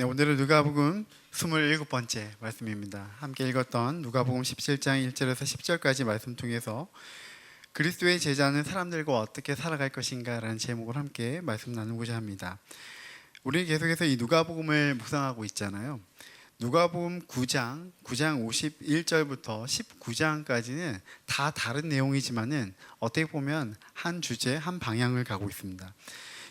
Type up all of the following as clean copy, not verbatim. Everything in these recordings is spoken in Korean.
네, 오늘은 누가복음 27번째 말씀입니다. 함께 읽었던 누가복음 17장 1절에서 10절까지 말씀 통해서 그리스도의 제자는 사람들과 어떻게 살아갈 것인가 라는 제목을 함께 말씀 나누고자 합니다. 우리는 계속해서 이 누가복음을 묵상하고 있잖아요. 누가복음 9장 51절부터 19장까지는 다 다른 내용이지만은 어떻게 보면 한 주제, 한 방향을 가고 있습니다.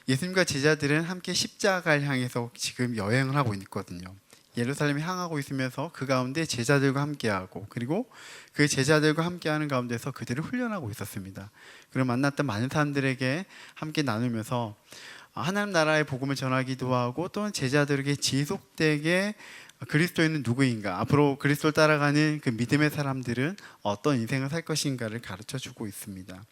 예수님과 제자들은 함께 십자가를 향해서 지금 여행을 하고 있거든요. 예루살렘을 향하고 있으면서 그 가운데 제자들과 함께하고, 그리고 그 제자들과 함께하는 가운데서 그들을 훈련하고 있었습니다. 그리고 만났던 많은 사람들에게 함께 나누면서 하나님 나라의 복음을 전하기도 하고, 또는 제자들에게 지속되게 그리스도인은 누구인가, 앞으로 그리스도를 따라가는 그 믿음의 사람들은 어떤 인생을 살 것인가를 가르쳐 주고 있습니다.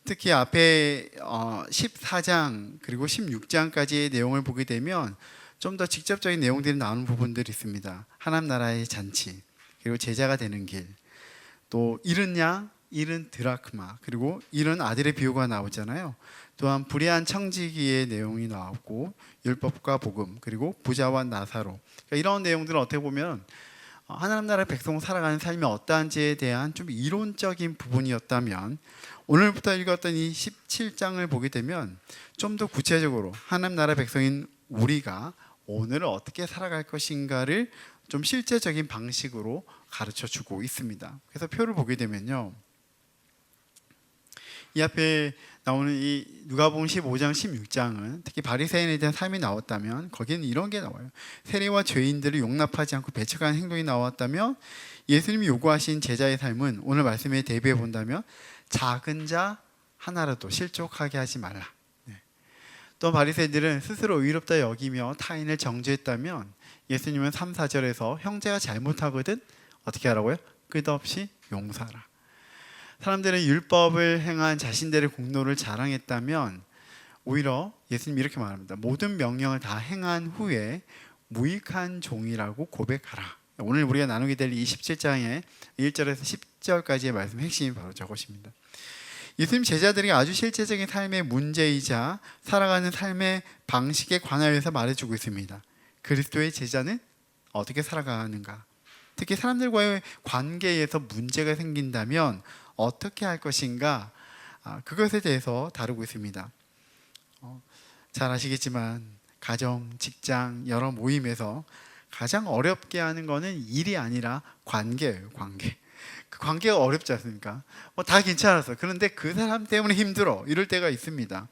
특히 앞에 14장 그리고 16장까지의 내용을 보게 되면 좀 더 직접적인 내용들이 나오는 부분들이 있습니다. 하나님 나라의 잔치, 그리고 제자가 되는 길, 또 잃은 양, 잃은 드라크마, 그리고 잃은 아들의 비유가 나오잖아요. 또한 불의한 청지기의 내용이 나오고, 율법과 복음, 그리고 부자와 나사로, 그러니까 이런 내용들은 어떻게 보면 하나님 나라의 백성 살아가는 삶이 어떠한지에 대한 좀 이론적인 부분이었다면, 오늘부터 읽었던 이 17장을 보게 되면 좀 더 구체적으로 하나님 나라 백성인 우리가 오늘을 어떻게 살아갈 것인가를 좀 실제적인 방식으로 가르쳐 주고 있습니다. 그래서 표를 보게 되면요, 이 앞에 나오는 이 누가복음 15장 16장은 특히 바리새인에 대한 삶이 나왔다면 거기는 이런 게 나와요. 세리와 죄인들을 용납하지 않고 배척하는 행동이 나왔다면, 예수님이 요구하신 제자의 삶은 오늘 말씀에 대비해 본다면 작은 자 하나라도 실족하게 하지 말라. 또 바리새인들은 스스로 의롭다 여기며 타인을 정죄했다면, 예수님은 3, 4절에서 형제가 잘못하거든 어떻게 하라고요? 끝없이 용서하라. 사람들은 율법을 행한 자신들의 공로를 자랑했다면, 오히려 예수님이 이렇게 말합니다. 모든 명령을 다 행한 후에 무익한 종이라고 고백하라. 오늘 우리가 나누게 될 27장의 1절에서 10절까지의 말씀 핵심이 바로 저것입니다. 예수님 제자들이 아주 실제적인 삶의 문제이자 살아가는 삶의 방식에 관하여서 말해주고 있습니다. 그리스도의 제자는 어떻게 살아가는가, 특히 사람들과의 관계에서 문제가 생긴다면 어떻게 할 것인가, 그것에 대해서 다루고 있습니다. 잘 아시겠지만 가정, 직장, 여러 모임에서 가장 어렵게 하는 것은 일이 아니라 관계예요. 관계. 그 관계가 어렵지 않습니까? 다 괜찮았어. 그런데 그 사람 때문에 힘들어. 이럴 때가 있습니다.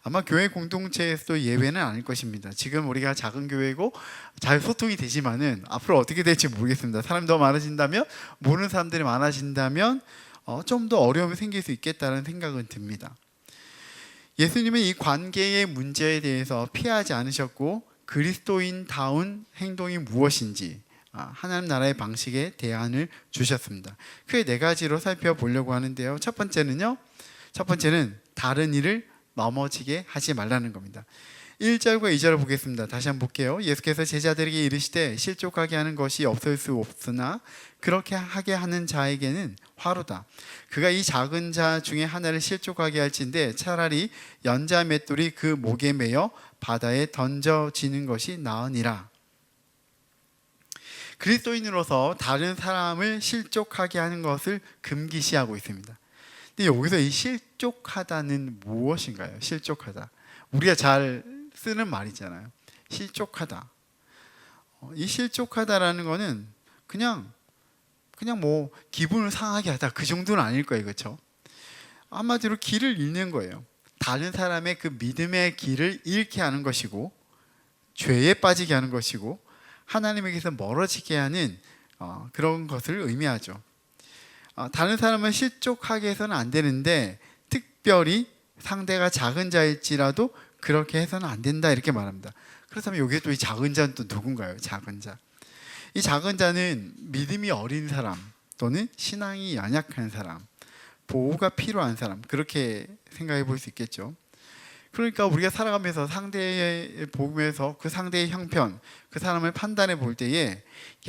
아마 교회 공동체에서도 예외는 아닐 것입니다. 지금 우리가 작은 교회고 잘 소통이 되지만은 앞으로 어떻게 될지 모르겠습니다. 사람이 더 많아진다면, 모르는 사람들이 많아진다면 좀 더 어려움이 생길 수 있겠다는 생각은 듭니다. 예수님은 이 관계의 문제에 대해서 피하지 않으셨고, 그리스도인다운 행동이 무엇인지 하나님 나라의 방식에 대안을 주셨습니다. 크게 네 가지로 살펴보려고 하는데요. 첫 번째는 다른 일을 넘어지게 하지 말라는 겁니다. 1절과 2절을 보겠습니다. 다시 한번 볼게요. 예수께서 제자들에게 이르시되 실족하게 하는 것이 없을 수 없으나 그렇게 하게 하는 자에게는 화로다. 그가 이 작은 자 중에 하나를 실족하게 할진대 차라리 연자 맷돌이 그 목에 매여 바다에 던져지는 것이 나으니라. 그리스도인으로서 다른 사람을 실족하게 하는 것을 금기시하고 있습니다. 근데 여기서 이 실족하다는 무엇인가요? 실족하다, 우리가 잘 쓰는 말이잖아요. 실족하다. 이 실족하다라는 거는 그냥 뭐 기분을 상하게 하다, 그 정도는 아닐 거예요. 그렇죠? 한마디로 길을 잃는 거예요. 다른 사람의 그 믿음의 길을 잃게 하는 것이고, 죄에 빠지게 하는 것이고, 하나님에게서 멀어지게 하는 그런 것을 의미하죠. 다른 사람을 실족하게 해서는 안 되는데, 특별히 상대가 작은 자일지라도 그렇게 해서는 안 된다, 이렇게 말합니다. 그렇다면 여기에 또 이 작은 자는 또 누군가요? 작은 자. 이 작은 자는 믿음이 어린 사람, 또는 신앙이 연약한 사람, 보호가 필요한 사람, 그렇게 생각해 볼 수 있겠죠. 그러니까 우리가 살아가면서 상대의 보면서 그 상대의 형편, 그 사람을 판단해 볼 때에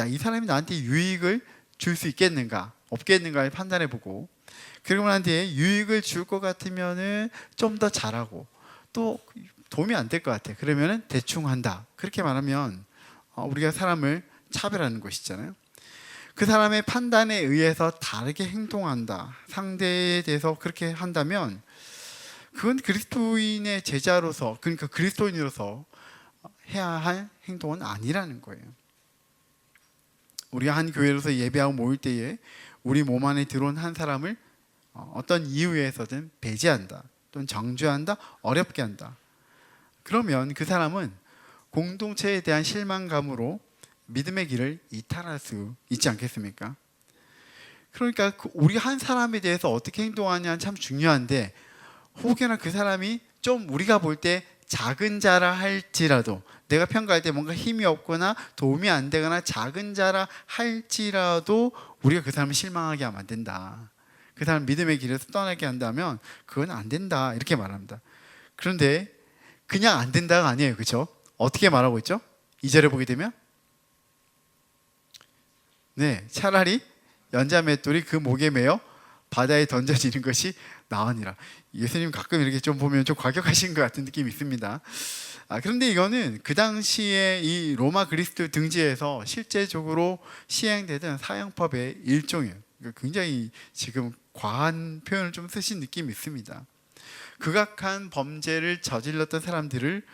이 사람이 나한테 유익을 줄 수 있겠는가 없겠는가를 판단해 보고, 그리고 난 뒤에 유익을 줄 것 같으면은 좀 더 잘하고, 또 도움이 안 될 것 같아 그러면은 대충 한다, 그렇게 말하면 우리가 사람을 차별하는 것이잖아요. 그 사람의 판단에 의해서 다르게 행동한다, 상대에 대해서 그렇게 한다면 그건 그리스도인의 제자로서, 그러니까 그리스도인으로서 해야 할 행동은 아니라는 거예요. 우리가 한 교회로서 예배하고 모일 때에 우리 몸 안에 들어온 한 사람을 어떤 이유에서든 배제한다, 또는 정죄한다, 어렵게 한다. 그러면 그 사람은 공동체에 대한 실망감으로 믿음의 길을 이탈할 수 있지 않겠습니까? 그러니까 우리 한 사람에 대해서 어떻게 행동하냐는 참 중요한데, 혹여나 그 사람이 좀 우리가 볼 때 작은 자라 할지라도, 내가 평가할 때 뭔가 힘이 없거나 도움이 안 되거나 작은 자라 할지라도 우리가 그 사람을 실망하게 하면 안 된다. 그 사람 믿음의 길에서 떠나게 한다면 그건 안 된다, 이렇게 말합니다. 그런데 그냥 안 된다가 아니에요, 그렇죠? 어떻게 말하고 있죠? 2절에 보게 되면 차라리 연자 맷돌이 그 목에 매어 바다에 던져지는 것이 나으니라. 예수님 가끔 이렇게 좀 보면 좀 과격하신 것 같은 느낌이 있습니다. 그런데 이거는 그 당시에 이 로마 그리스도 등지에서 실제적으로 시행되던 사형법의 일종이에요. 굉장히 지금 과한 표현을 좀 쓰신 느낌이 있습니다. 극악한 범죄를 저질렀던 사람들을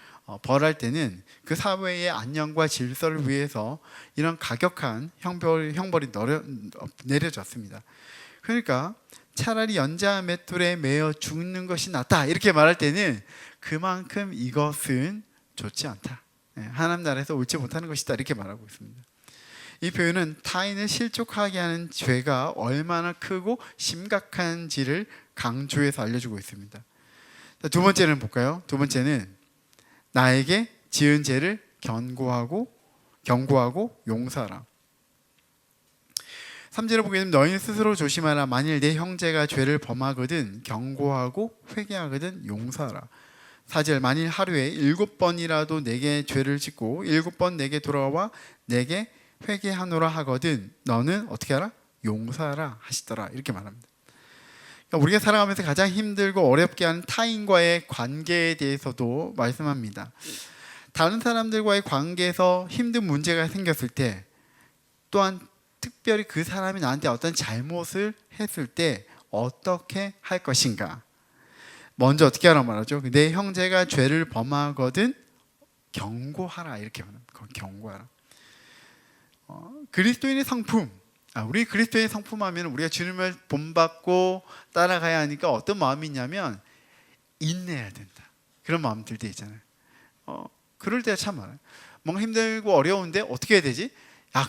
벌할 때는 그 사회의 안녕과 질서를 위해서 이런 가격한 형벌이 내려졌습니다. 그러니까 차라리 연자 맷돌에 매어 죽는 것이 낫다, 이렇게 말할 때는 그만큼 이것은 좋지 않다, 하나님 나라에서 옳지 못하는 것이다, 이렇게 말하고 있습니다. 이 표현은 타인을 실족하게 하는 죄가 얼마나 크고 심각한지를 강조해서 알려주고 있습니다. 두 번째는 볼까요? 두 번째는 나에게 지은 죄를 경고하고 용서하라. 3절을 보게 되면 너희는 스스로 조심하라. 만일 내 형제가 죄를 범하거든 경고하고 회개하거든 용서하라. 4절 만일 하루에 7번이라도 내게 죄를 짓고 7번 내게 돌아와 내게 회개하노라 하거든 너는 어떻게 하라? 용서하라 하시더라, 이렇게 말합니다. 그러니까 우리가 살아가면서 가장 힘들고 어렵게 하는 타인과의 관계에 대해서도 말씀합니다. 다른 사람들과의 관계에서 힘든 문제가 생겼을 때, 또한 특별히 그 사람이 나한테 어떤 잘못을 했을 때 어떻게 할 것인가. 먼저 어떻게 하라고 말하죠? 내 형제가 죄를 범하거든 경고하라, 이렇게 말합니다. 경고하라. 그리스도인의 성품, 우리 그리스도인의 성품 하면 우리가 주님을 본받고 따라가야 하니까 어떤 마음이 있냐면 인내해야 된다, 그런 마음 들 때 있잖아요. 그럴 때가 참 많아요. 뭔가 힘들고 어려운데 어떻게 해야 되지?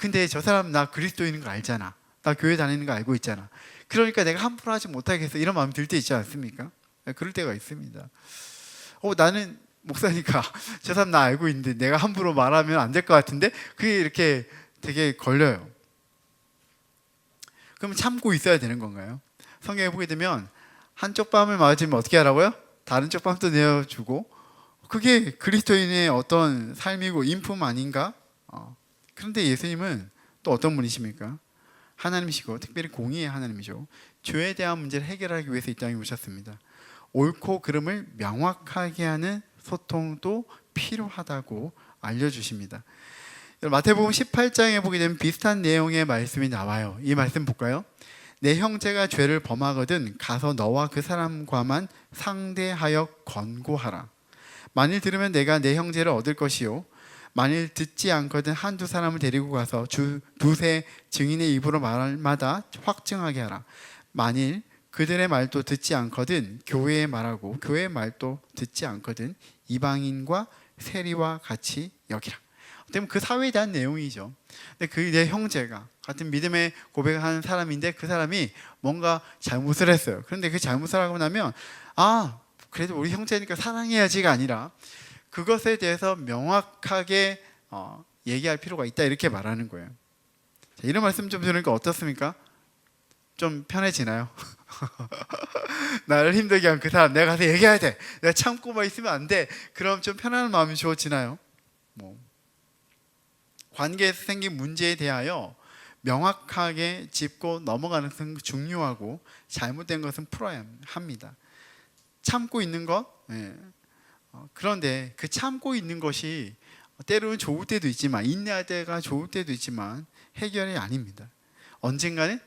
근데 저 사람 나 그리스도인인 거 알잖아, 나 교회 다니는 거 알고 있잖아, 그러니까 내가 함부로 하지 못하겠어, 이런 마음이 들 때 있지 않습니까? 그럴 때가 있습니다. 나는 목사니까 저 사람 나 알고 있는데 내가 함부로 말하면 안 될 것 같은데, 그게 이렇게 되게 걸려요. 그러면 참고 있어야 되는 건가요? 성경에 보게 되면 한쪽 뺨을 맞으면 어떻게 하라고요? 다른 쪽 뺨도 내어주고, 그게 그리스도인의 어떤 삶이고 인품 아닌가? 그런데 예수님은 또 어떤 분이십니까? 하나님이시고 특별히 공의의 하나님이죠. 죄에 대한 문제를 해결하기 위해서 이 땅에 오셨습니다. 옳고 그름을 명확하게 하는 소통도 필요하다고 알려주십니다. 마태복음 18장에 보게 되면 비슷한 내용의 말씀이 나와요. 이 말씀 볼까요? 내 형제가 죄를 범하거든 가서 너와 그 사람과만 상대하여 권고하라. 만일 들으면 내가 내 형제를 얻을 것이요 만일 듣지 않거든 한두 사람을 데리고 가서 두세 증인의 입으로 말마다 확증하게 하라. 만일 그들의 말도 듣지 않거든 교회의 말하고 교회의 말도 듣지 않거든 이방인과 세리와 같이 여기라. 때문에 그 사회에 대한 내용이죠. 근데 그 내 형제가 같은 믿음의 고백하는 사람인데 그 사람이 뭔가 잘못을 했어요. 그런데 그 잘못을 하고 나면 그래도 우리 형제니까 사랑해야지가 아니라 그것에 대해서 명확하게 얘기할 필요가 있다, 이렇게 말하는 거예요. 자, 이런 말씀 좀 들으니까 어떻습니까? 좀 편해지나요? 나를 힘들게 한 그 사람 내가 가서 얘기해야 돼, 내가 참고만 있으면 안 돼, 그럼 좀 편안한 마음이 주어지나요? 관계에서 생긴 문제에 대하여 명확하게 짚고 넘어가는 것은 중요하고 잘못된 것은 풀어야 합니다. 참고 있는 것, 그런데 그 참고 있는 것이 때로는 좋을 때도 있지만, 인내할 때가 좋을 때도 있지만 해결이 아닙니다. 언젠가는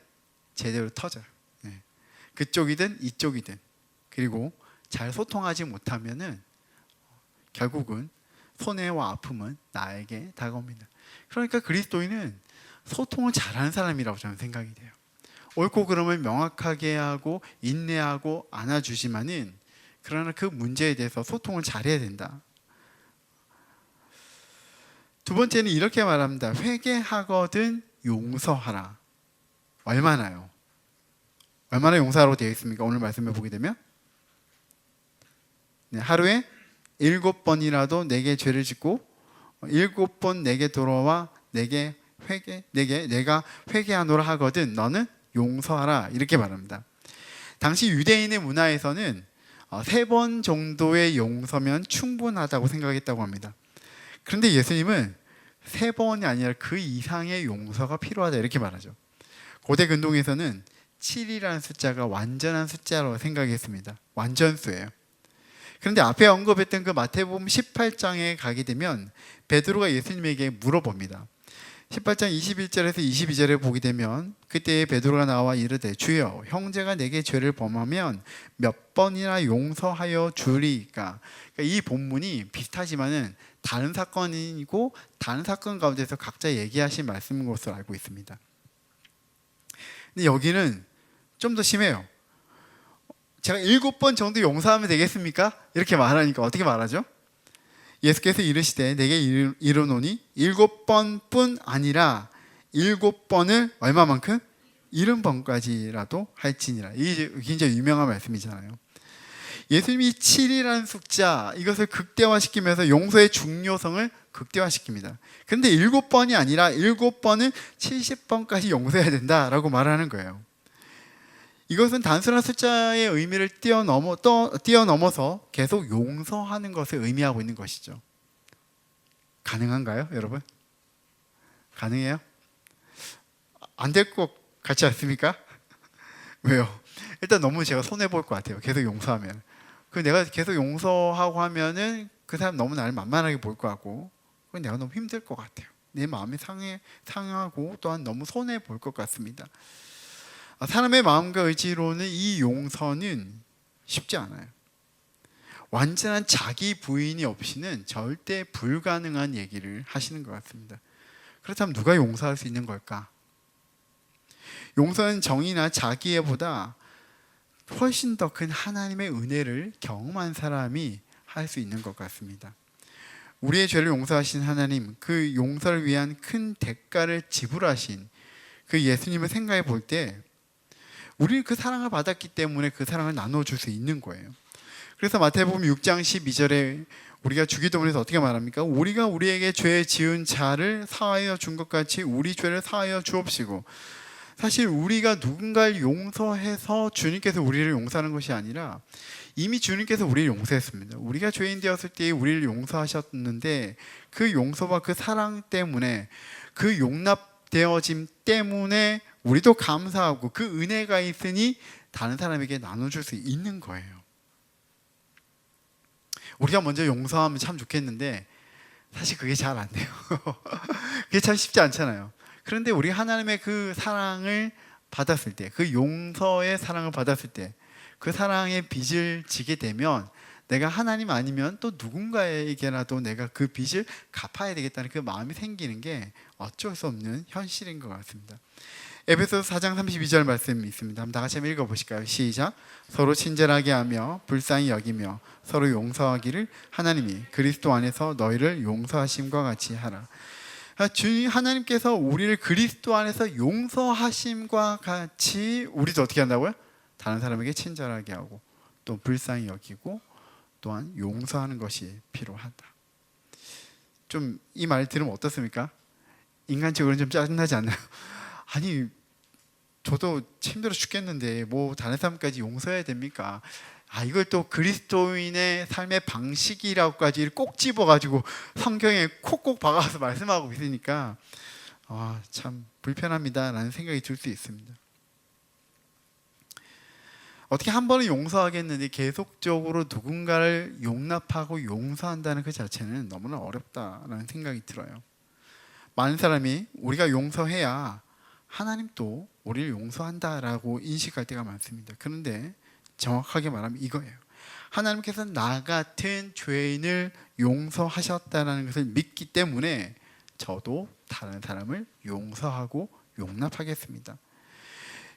제대로 터져요. 그쪽이든 이쪽이든. 그리고 잘 소통하지 못하면은 결국은 손해와 아픔은 나에게 다가옵니다. 그러니까 그리스도인은 소통을 잘하는 사람이라고 저는 생각이 돼요. 옳고 그름을 명확하게 하고 인내하고 안아주지만은, 그러나 그 문제에 대해서 소통을 잘해야 된다. 두 번째는 이렇게 말합니다. 회개하거든 용서하라. 얼마나요? 얼마나 용서하라고 되어 있습니까? 오늘 말씀을 보게 되면 하루에 7번이라도 내게 죄를 짓고 7번 내게 돌아와 내가 회개하노라 하거든 너는 용서하라, 이렇게 말합니다. 당시 유대인의 문화에서는 3번 정도의 용서면 충분하다고 생각했다고 합니다. 그런데 예수님은 3번이 아니라 그 이상의 용서가 필요하다, 이렇게 말하죠. 고대 근동에서는 7이라는 숫자가 완전한 숫자로 생각했습니다. 완전수예요. 그런데 앞에 언급했던 그 마태복음 18장에 가게 되면 베드로가 예수님에게 물어봅니다. 18장 21절에서 22절에 보게 되면 그때 베드로가 나와 이르되 주여 형제가 내게 죄를 범하면 몇 번이나 용서하여 주리이까. 그러니까 이 본문이 비슷하지만은 다른 사건이고 다른 사건 가운데서 각자 얘기하신 말씀인 것으로 알고 있습니다. 근데 여기는 좀 더 심해요. 제가 7번 정도 용서하면 되겠습니까? 이렇게 말하니까 어떻게 말하죠? 예수께서 이르시되 내게 이르노니 7번뿐 아니라 7번을 얼마만큼? 70번까지라도 할지니라. 이게 굉장히 유명한 말씀이잖아요. 예수님이 7이라는 숫자, 이것을 극대화시키면서 용서의 중요성을 극대화시킵니다. 그런데 7번이 아니라 7번은 70번까지 용서해야 된다라고 말하는 거예요. 이것은 단순한 숫자의 의미를 뛰어넘어서 계속 용서하는 것을 의미하고 있는 것이죠. 가능한가요, 여러분? 가능해요? 안 될 것 같지 않습니까? 왜요? 일단 너무 제가 손해볼 것 같아요. 계속 용서하면. 내가 계속 용서하고 하면은 그 사람 너무 나를 만만하게 볼 것 같고, 그건 내가 너무 힘들 것 같아요. 내 마음이 상하고 또한 너무 손해 볼 것 같습니다. 사람의 마음과 의지로는 이 용서는 쉽지 않아요. 완전한 자기 부인이 없이는 절대 불가능한 얘기를 하시는 것 같습니다. 그렇다면 누가 용서할 수 있는 걸까? 용서는 정의나 자기애보다 훨씬 더 큰 하나님의 은혜를 경험한 사람이 할 수 있는 것 같습니다. 우리의 죄를 용서하신 하나님, 그 용서를 위한 큰 대가를 지불하신 그 예수님을 생각해 볼 때 우리는 그 사랑을 받았기 때문에 그 사랑을 나눠줄 수 있는 거예요. 그래서 마태복음 6장 12절에 우리가 주기도문에서 어떻게 말합니까? 우리가 우리에게 죄 지은 자를 사하여 준 것 같이 우리 죄를 사하여 주옵시고. 사실 우리가 누군가를 용서해서 주님께서 우리를 용서하는 것이 아니라 이미 주님께서 우리를 용서했습니다. 우리가 죄인 되었을 때 우리를 용서하셨는데 그 용서와 그 사랑 때문에, 그 용납되어짐 때문에 우리도 감사하고 그 은혜가 있으니 다른 사람에게 나눠줄 수 있는 거예요. 우리가 먼저 용서하면 참 좋겠는데 사실 그게 잘 안 돼요. 그게 참 쉽지 않잖아요. 그런데 우리 하나님의 그 사랑을 받았을 때, 그 용서의 사랑을 받았을 때, 그 사랑의 빚을 지게 되면 내가 하나님 아니면 또 누군가에게라도 내가 그 빚을 갚아야 되겠다는 그 마음이 생기는 게 어쩔 수 없는 현실인 것 같습니다. 에베소서 4장 32절 말씀이 있습니다. 한번 다 같이 한번 읽어보실까요? 시작. 서로 친절하게 하며 불쌍히 여기며 서로 용서하기를 하나님이 그리스도 안에서 너희를 용서하심과 같이 하라. 주님 하나님께서 우리를 그리스도 안에서 용서하심과 같이 우리도 어떻게 한다고요? 다른 사람에게 친절하게 하고 또 불쌍히 여기고 또한 용서하는 것이 필요하다. 좀 이 말 들으면 어떻습니까? 인간적으로는 좀 짜증나지 않나요? 아니 저도 힘들어 죽겠는데 뭐 다른 사람까지 용서해야 됩니까? 이걸 또 그리스도인의 삶의 방식이라고까지 꼭 집어가지고 성경에 콕콕 박아서 말씀하고 있으니까 참 불편합니다 라는 생각이 들 수 있습니다. 어떻게 한 번은 용서하겠는데 계속적으로 누군가를 용납하고 용서한다는 그 자체는 너무나 어렵다라는 생각이 들어요. 많은 사람이 우리가 용서해야 하나님도 우리를 용서한다라고 인식할 때가 많습니다. 그런데 정확하게 말하면 이거예요. 하나님께서 나 같은 죄인을 용서하셨다는 것을 믿기 때문에 저도 다른 사람을 용서하고 용납하겠습니다.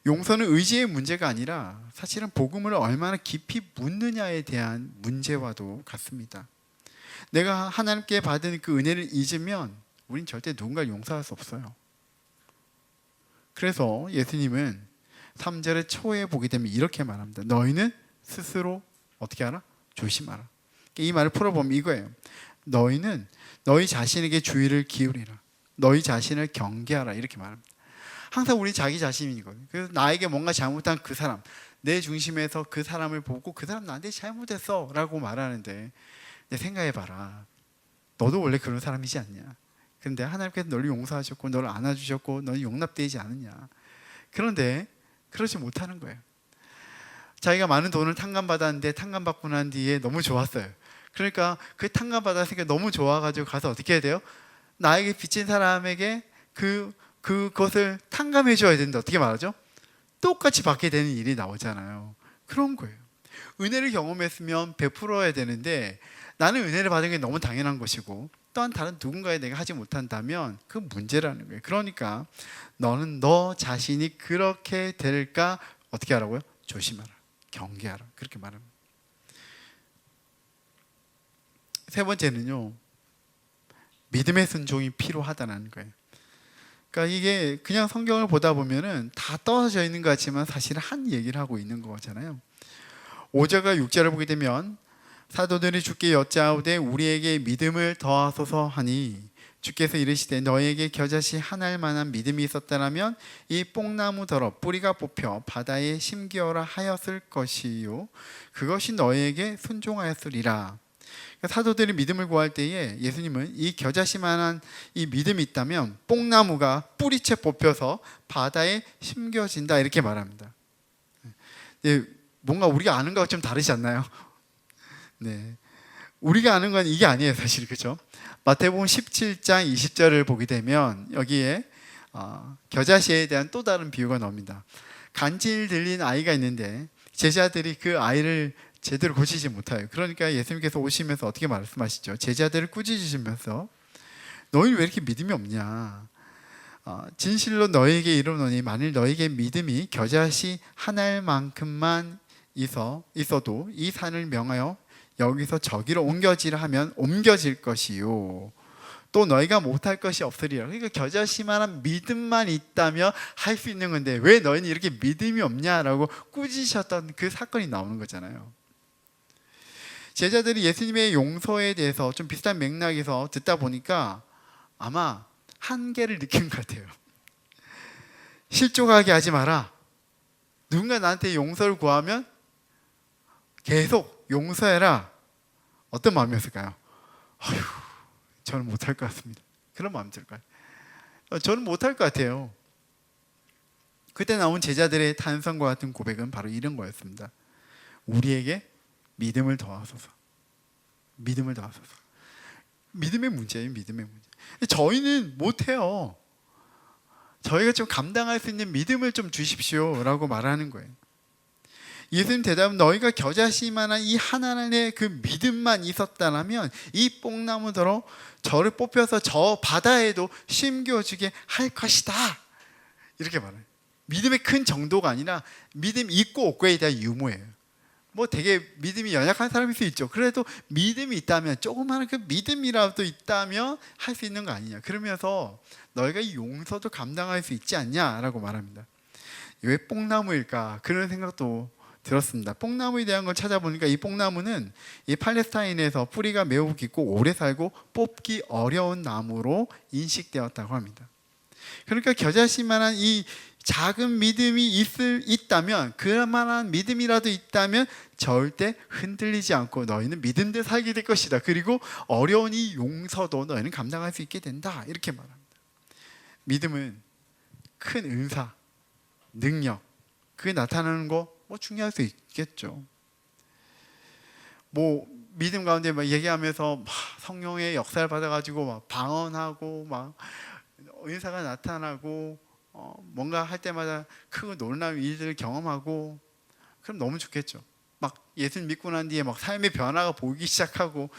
용서는 의지의 문제가 아니라 사실은 복음을 얼마나 깊이 묻느냐에 대한 문제와도 같습니다. 내가 하나님께 받은 그 은혜를 잊으면 우린 절대 누군가를 용서할 수 없어요. 그래서 예수님은 3절의 초에 보게 되면 이렇게 말합니다. 너희는 스스로 어떻게 하라? 조심하라. 이 말을 풀어보면 이거예요. 너희는 너희 자신에게 주의를 기울이라. 너희 자신을 경계하라. 이렇게 말합니다. 항상 우리 자기 자신이거든요. 그래서 나에게 뭔가 잘못한 그 사람, 내 중심에서 그 사람을 보고 그 사람 나한테 잘못했어 라고 말하는데, 생각해봐라. 너도 원래 그런 사람이지 않냐. 그런데 하나님께서 너를 용서하셨고 너를 안아주셨고 너는 용납되지 않느냐. 그런데 그러지 못하는 거예요. 자기가 많은 돈을 탕감받았는데 탕감받고 난 뒤에 너무 좋았어요. 그러니까 그 탕감받았으니까 너무 좋아가지고 가서 어떻게 해야 돼요? 나에게 빚진 사람에게 그것을 탕감해 줘야 되는데 어떻게 말하죠? 똑같이 받게 되는 일이 나오잖아요. 그런 거예요. 은혜를 경험했으면 베풀어야 되는데 나는 은혜를 받은 게 너무 당연한 것이고 또한 다른 누군가에 내가 하지 못한다면 그 문제라는 거예요. 그러니까 너는 너 자신이 그렇게 될까 어떻게 하라고요? 조심하라. 경계하라. 그렇게 말합니다. 세 번째는요, 믿음의 순종이 필요하다는 거예요. 그러니까 이게 그냥 성경을 보다 보면은 다 떨어져 있는 것 같지만 사실은 한 얘기를 하고 있는 거잖아요. 5절과 6절을 보게 되면 사도들이 주께 여짜오되 우리에게 믿음을 더하소서 하니 주께서 이르시되 너에게 겨자씨 하나일 만한 믿음이 있었다라면 이 뽕나무더러 뿌리가 뽑혀 바다에 심기어라 하였을 것이요 그것이 너에게 순종하였으리라. 사도들이 믿음을 구할 때에 예수님은 이 겨자씨만한 이 믿음이 있다면 뽕나무가 뿌리채 뽑혀서 바다에 심겨진다 이렇게 말합니다. 뭔가 우리가 아는 거와 좀 다르지 않나요? 네, 우리가 아는 건 이게 아니에요, 사실. 그렇죠? 마태복음 17장 20절을 보게 되면 여기에 겨자씨에 대한 또 다른 비유가 나옵니다. 간질 들린 아이가 있는데 제자들이 그 아이를 제대로 고치지 못해요. 그러니까 예수님께서 오시면서 어떻게 말씀하시죠? 제자들을 꾸짖으시면서 너희 왜 이렇게 믿음이 없냐? 진실로 너에게 이르노니 만일 너에게 믿음이 겨자씨 하나만큼만 있어도 이 산을 명하여 여기서 저기로 옮겨지라 하면 옮겨질 것이요 또 너희가 못할 것이 없으리라. 그러니까 겨자씨만한 믿음만 있다면 할 수 있는 건데 왜 너희는 이렇게 믿음이 없냐라고 꾸짖으셨던 그 사건이 나오는 거잖아요. 제자들이 예수님의 용서에 대해서 좀 비슷한 맥락에서 듣다 보니까 아마 한계를 느낀 것 같아요. 실족하게 하지 마라. 누군가 나한테 용서를 구하면 계속 용서해라. 어떤 마음이었을까요? 아휴, 저는 못할 것 같습니다. 그런 마음이 들까요? 저는 못할 것 같아요. 그때 나온 제자들의 탄성과 같은 고백은 바로 이런 거였습니다. 우리에게 믿음을 더하소서. 믿음을 더하소서. 믿음의 문제예요. 믿음의 문제. 저희는 못해요. 저희가 좀 감당할 수 있는 믿음을 좀 주십시오 라고 말하는 거예요. 예수님 대답은 너희가 겨자씨만한 이 하나님의 그 믿음만 있었다면 이 뽕나무더러 저를 뽑혀서 저 바다에도 심겨주게 할 것이다 이렇게 말해요. 믿음의 큰 정도가 아니라 믿음 있고 없고에 대한 유무예요. 뭐 되게 믿음이 연약한 사람일 수 있죠. 그래도 믿음이 있다면 조그마한 그 믿음이라도 있다면 할 수 있는 거 아니냐. 그러면서 너희가 이 용서도 감당할 수 있지 않냐라고 말합니다. 왜 뽕나무일까? 그런 생각도 들었습니다. 뽕나무에 대한 걸 찾아보니까 이 뽕나무는 이 팔레스타인에서 뿌리가 매우 깊고 오래 살고 뽑기 어려운 나무로 인식되었다고 합니다. 그러니까 겨자씨만한 이 작은 믿음이 있다면 그만한 믿음이라도 있다면 절대 흔들리지 않고 너희는 믿음대로 살게 될 것이다. 그리고 어려운 이 용서도 너희는 감당할 수 있게 된다. 이렇게 말합니다. 믿음은 큰 은사, 능력 그게 나타나는 거 뭐 중요할 수 있겠죠. 뭐 믿음 가운데 막 얘기하면서 막 성령의 역사를 받아가지고 막 방언하고 막 은사가 나타나고 뭔가 할 때마다 크고 놀라운 일들을 경험하고 그럼 너무 좋겠죠. 막 예수 믿고 난 뒤에 막 삶의 변화가 보이기 시작하고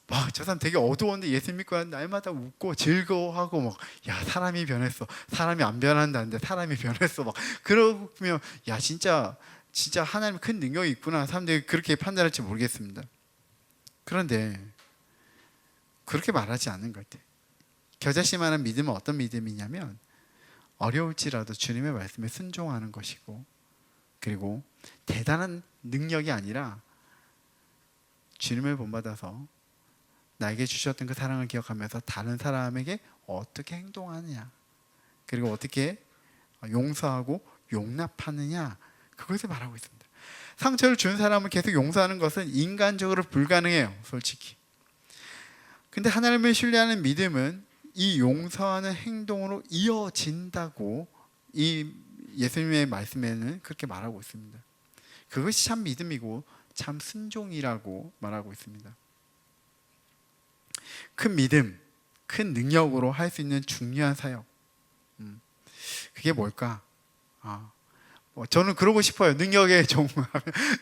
막 저 사람 되게 어두웠는데 예수 믿고 난 날마다 웃고 즐거워하고 막 야 사람이 변했어. 사람이 안 변한다는데 사람이 변했어. 막 그러면 야 진짜 하나님의 큰 능력이 있구나. 사람들이 그렇게 판단할지 모르겠습니다. 그런데 그렇게 말하지 않는 것 같아요. 겨자씨만한 믿음은 어떤 믿음이냐면 어려울지라도 주님의 말씀에 순종하는 것이고, 그리고 대단한 능력이 아니라 주님을 본받아서 나에게 주셨던 그 사랑을 기억하면서 다른 사람에게 어떻게 행동하느냐, 그리고 어떻게 용서하고 용납하느냐, 그것을 말하고 있습니다. 상처를 준 사람을 계속 용서하는 것은 인간적으로 불가능해요, 솔직히. 근데 하나님을 신뢰하는 믿음은 이 용서하는 행동으로 이어진다고 이 예수님의 말씀에는 그렇게 말하고 있습니다. 그것이 참 믿음이고 참 순종이라고 말하고 있습니다. 큰 믿음, 큰 능력으로 할 수 있는 중요한 사역, 그게 뭘까? 저는 그러고 싶어요. 능력의 종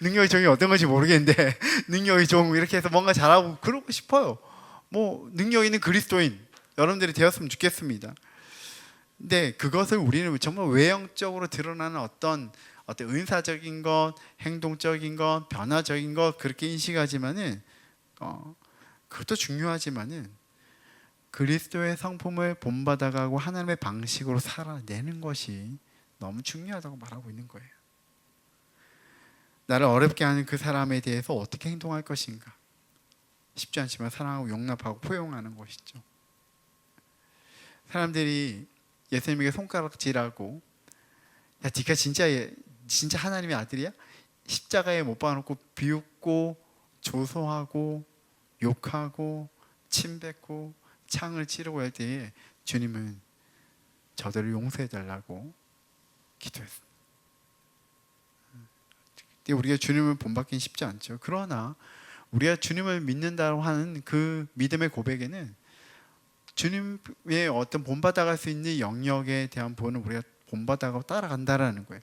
능력의 종이 어떤 건지 모르겠는데 능력의 종 이렇게 해서 뭔가 잘하고 그러고 싶어요. 뭐 능력 있는 그리스도인 여러분들이 되었으면 좋겠습니다. 근데 그것을 우리는 정말 외형적으로 드러나는 어떤 은사적인 것, 행동적인 것, 변화적인 것 그렇게 인식하지만은 그것도 중요하지만은 그리스도의 성품을 본받아가고 하나님의 방식으로 살아내는 것이 너무 중요하다고 말하고 있는 거예요. 나를 어렵게 하는 그 사람에 대해서 어떻게 행동할 것인가, 쉽지 않지만 사랑하고 용납하고 포용하는 것이죠. 사람들이 예수님에게 손가락질하고 야 네가 진짜 하나님의 아들이야? 십자가에 못 박아놓고 비웃고 조소하고 욕하고 침뱉고 창을 찌르고 할 때에 주님은 저들을 용서해달라고 기도했습니다. 우리가 주님을 본받기는 쉽지 않죠. 그러나 우리가 주님을 믿는다고 하는 그 믿음의 고백에는 주님의 어떤 본받아갈 수 있는 영역에 대한 본을 우리가 본받아가고 따라간다라는 거예요.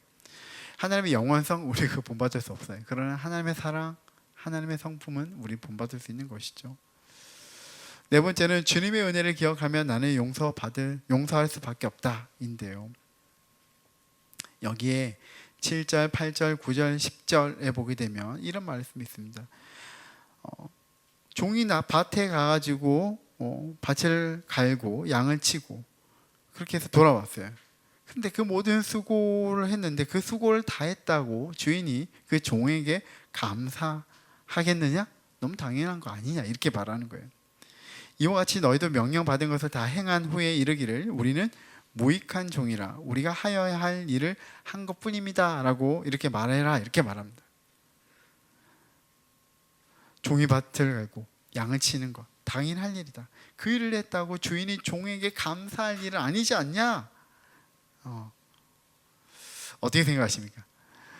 하나님의 영원성 우리가 본받을 수 없어요. 그러나 하나님의 사랑, 하나님의 성품은 우리 본받을 수 있는 것이죠. 네 번째는 주님의 은혜를 기억하면 나는 용서할 수밖에 없다인데요. 여기에 7절, 8절, 9절, 10절에 보게 되면 이런 말씀이 있습니다. 종이 밭에 가가지고 밭을 갈고 양을 치고 그렇게 해서 돌아왔어요. 근데 그 모든 수고를 했는데 그 수고를 다 했다고 주인이 그 종에게 감사하겠느냐? 너무 당연한 거 아니냐? 이렇게 말하는 거예요. 이와 같이 너희도 명령받은 것을 다 행한 후에 이르기를 우리는 무익한 종이라 우리가 하여야 할 일을 한 것뿐입니다 라고 이렇게 말해라, 이렇게 말합니다. 종이 밭을 갈고 양을 치는 것 당연할 일이다. 그 일을 했다고 주인이 종에게 감사할 일은 아니지 않냐? 어떻게 생각하십니까?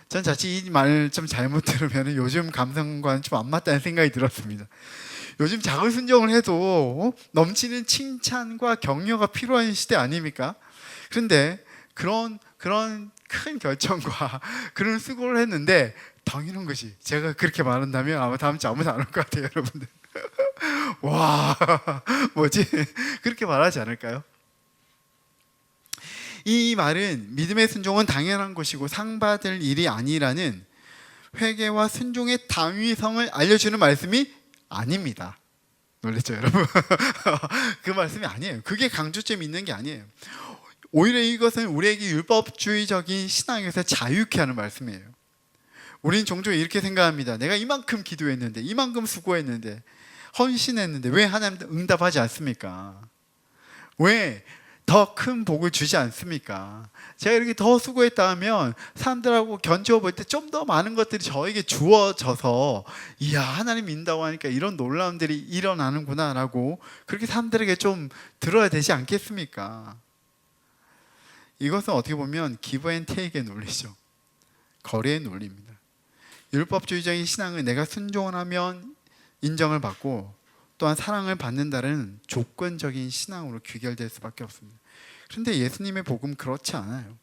전 자칫 이 말을 좀 잘못 들으면 요즘 감성과는 좀 안 맞다는 생각이 들었습니다. 요즘 작은 순종을 해도 넘치는 칭찬과 격려가 필요한 시대 아닙니까? 그런데 그런 큰 결정과 그런 수고를 했는데 당연한 것이, 제가 그렇게 말한다면 아마 다음 주 아무도 안 올 것 같아요, 여러분들. 와, 뭐지? 그렇게 말하지 않을까요? 이 말은 믿음의 순종은 당연한 것이고 상 받을 일이 아니라는 회개와 순종의 당위성을 알려주는 말씀이 아닙니다. 놀랬죠, 여러분? 그 말씀이 아니에요. 그게 강조점이 있는 게 아니에요. 오히려 이것은 우리에게 율법주의적인 신앙에서 자유케 하는 말씀이에요. 우리는 종종 이렇게 생각합니다. 내가 이만큼 기도했는데, 이만큼 수고했는데, 헌신했는데 왜 하나님 응답하지 않습니까? 왜 더 큰 복을 주지 않습니까? 제가 이렇게 더 수고했다 하면 사람들하고 견주어 볼 때 좀 더 많은 것들이 저에게 주어져서 이야, 하나님 믿는다고 하니까 이런 놀라움들이 일어나는구나 라고 그렇게 사람들에게 좀 들어야 되지 않겠습니까? 이것은 어떻게 보면 기브 앤 테이크의 논리죠. 거래의 논리입니다. 율법주의적인 신앙은 내가 순종을 하면 인정을 받고 또한 사랑을 받는다는 조건적인 신앙으로 귀결될 수밖에 없습니다. 그런데 예수님의 복음 그렇지 않아요.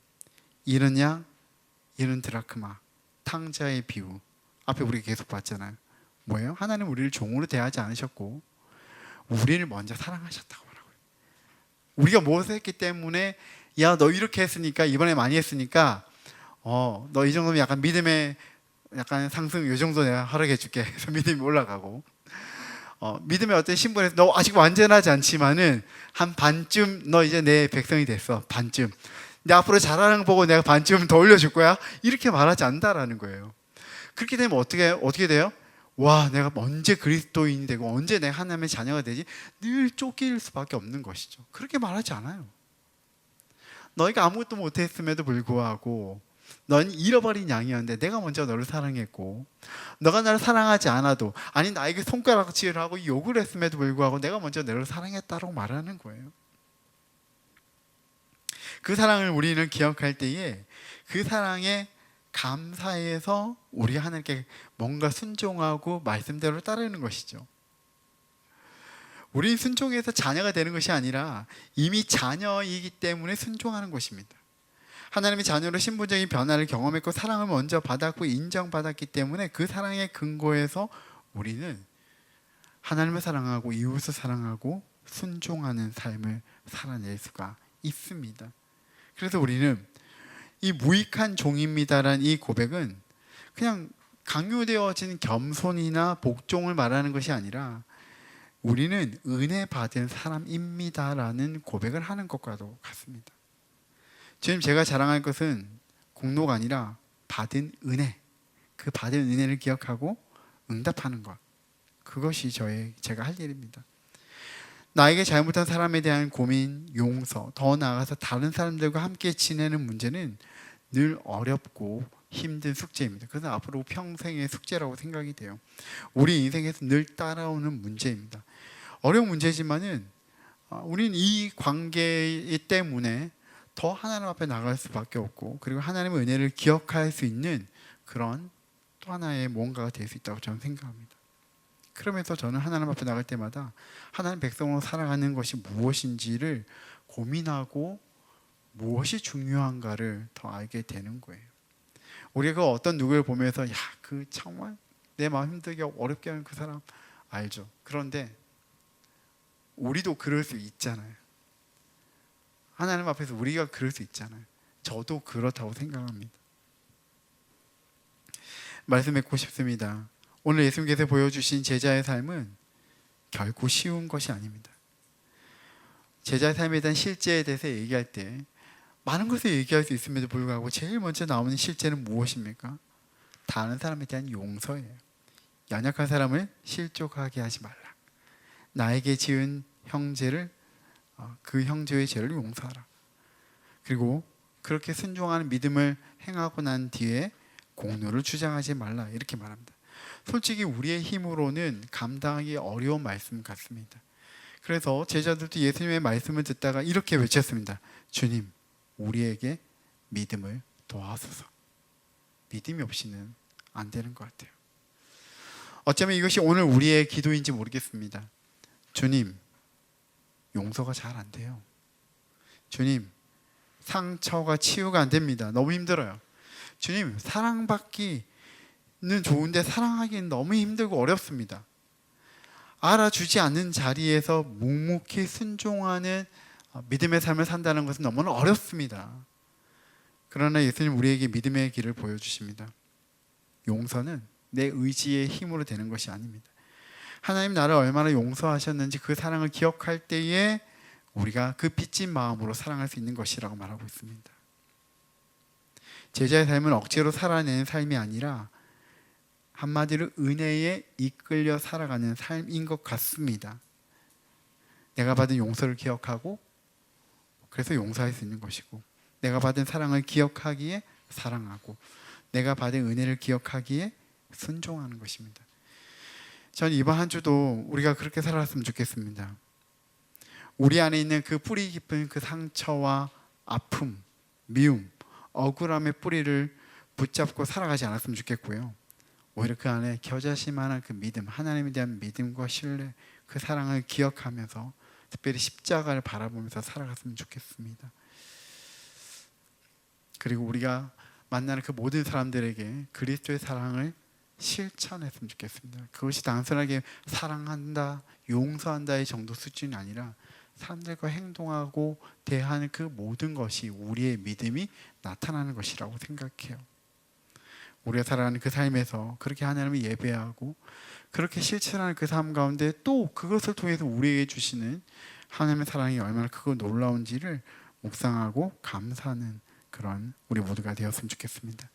이르냐 이른 드라크마, 탕자의 비유 앞에 우리 계속 봤잖아요. 뭐예요? 하나님 우리를 종으로 대하지 않으셨고 우리를 먼저 사랑하셨다고 하라고요. 우리가 무엇을 했기 때문에 야 너 이렇게 했으니까 이번에 많이 했으니까 너 이 정도면 약간 믿음의 약간 상승 이 정도 내가 허락해 줄게 해서 믿음이 올라가고 믿음의 어떤 신분에서 너 아직 완전하지 않지만은 한 반쯤 너 이제 내 백성이 됐어. 반쯤 내 앞으로 잘하는 거 보고 내가 반쯤 더 올려줄 거야 이렇게 말하지 않는다라는 거예요. 그렇게 되면 어떻게 돼요? 와 내가 언제 그리스도인이 되고 언제 내가 하나님의 자녀가 되지? 늘 쫓길 수밖에 없는 것이죠. 그렇게 말하지 않아요. 너희가 아무것도 못했음에도 불구하고 넌 잃어버린 양이었는데 내가 먼저 너를 사랑했고 너가 나를 사랑하지 않아도 아니 나에게 손가락질을 하고 욕을 했음에도 불구하고 내가 먼저 너를 사랑했다고 말하는 거예요. 그 사랑을 우리는 기억할 때에 그 사랑에 감사해서 우리 하나님께 뭔가 순종하고 말씀대로 따르는 것이죠. 우리는 순종해서 자녀가 되는 것이 아니라 이미 자녀이기 때문에 순종하는 것입니다. 하나님의 자녀로 신분적인 변화를 경험했고 사랑을 먼저 받았고 인정받았기 때문에 그 사랑의 근거에서 우리는 하나님을 사랑하고 이웃을 사랑하고 순종하는 삶을 살아낼 수가 있습니다. 그래서 우리는 이 무익한 종입니다라는 이 고백은 그냥 강요되어진 겸손이나 복종을 말하는 것이 아니라 우리는 은혜 받은 사람입니다라는 고백을 하는 것과도 같습니다. 지금 제가 자랑할 것은 공로가 아니라 받은 은혜, 그 받은 은혜를 기억하고 응답하는 것, 그것이 제가 할 일입니다. 나에게 잘못한 사람에 대한 고민, 용서, 더 나아가서 다른 사람들과 함께 지내는 문제는 늘 어렵고 힘든 숙제입니다. 그래서 앞으로 평생의 숙제라고 생각이 돼요. 우리 인생에서 늘 따라오는 문제입니다. 어려운 문제지만은 우리는 이 관계 때문에 더 하나님 앞에 나갈 수밖에 없고 그리고 하나님의 은혜를 기억할 수 있는 그런 또 하나의 뭔가가 될 수 있다고 저는 생각합니다. 그러면서 저는 하나님 앞에 나갈 때마다 하나님 백성으로 살아가는 것이 무엇인지를 고민하고 무엇이 중요한가를 더 알게 되는 거예요. 우리가 그 어떤 누구를 보면서 야, 그 정말 내 마음 힘들게 어렵게 하는 그 사람 알죠. 그런데 우리도 그럴 수 있잖아요. 하나님 앞에서 우리가 그럴 수 있잖아요. 저도 그렇다고 생각합니다. 말씀 맺고 싶습니다. 오늘 예수님께서 보여주신 제자의 삶은 결코 쉬운 것이 아닙니다. 제자의 삶에 대한 실제에 대해서 얘기할 때 많은 것을 얘기할 수 있음에도 불구하고 제일 먼저 나오는 실제는 무엇입니까? 다른 사람에 대한 용서예요. 연약한 사람을 실족하게 하지 말라. 나에게 지은 형제를 그 형제의 죄를 용서하라. 그리고 그렇게 순종하는 믿음을 행하고 난 뒤에 공로를 주장하지 말라 이렇게 말합니다. 솔직히 우리의 힘으로는 감당하기 어려운 말씀 같습니다. 그래서 제자들도 예수님의 말씀을 듣다가 이렇게 외쳤습니다. 주님, 우리에게 믿음을 도와소서. 믿음이 없이는 안 되는 것 같아요. 어쩌면 이것이 오늘 우리의 기도인지 모르겠습니다. 주님, 용서가 잘 안 돼요. 주님, 상처가 치유가 안 됩니다. 너무 힘들어요. 주님, 사랑받기는 좋은데 사랑하기는 너무 힘들고 어렵습니다. 알아주지 않는 자리에서 묵묵히 순종하는 믿음의 삶을 산다는 것은 너무나 어렵습니다. 그러나 예수님 우리에게 믿음의 길을 보여주십니다. 용서는 내 의지의 힘으로 되는 것이 아닙니다. 하나님 나를 얼마나 용서하셨는지 그 사랑을 기억할 때에 우리가 그 빚진 마음으로 사랑할 수 있는 것이라고 말하고 있습니다. 제자의 삶은 억지로 살아내는 삶이 아니라 한마디로 은혜에 이끌려 살아가는 삶인 것 같습니다. 내가 받은 용서를 기억하고 그래서 용서할 수 있는 것이고 내가 받은 사랑을 기억하기에 사랑하고 내가 받은 은혜를 기억하기에 순종하는 것입니다. 전 이번 한 주도 우리가 그렇게 살았으면 좋겠습니다. 우리 안에 있는 그 뿌리 깊은 그 상처와 아픔, 미움, 억울함의 뿌리를 붙잡고 살아가지 않았으면 좋겠고요. 오히려 그 안에 겨자씨만한 그 믿음, 하나님에 대한 믿음과 신뢰, 그 사랑을 기억하면서 특별히 십자가를 바라보면서 살아갔으면 좋겠습니다. 그리고 우리가 만나는 그 모든 사람들에게 그리스도의 사랑을 실천했으면 좋겠습니다. 그것이 단순하게 사랑한다, 용서한다의 정도 수준이 아니라 사람들과 행동하고 대하는 그 모든 것이 우리의 믿음이 나타나는 것이라고 생각해요. 우리가 살아가는 그 삶에서 그렇게 하나님을 예배하고 그렇게 실천하는 그 삶 가운데 또 그것을 통해서 우리에게 주시는 하나님의 사랑이 얼마나 크고 놀라운지를 묵상하고 감사하는 그런 우리 모두가 되었으면 좋겠습니다.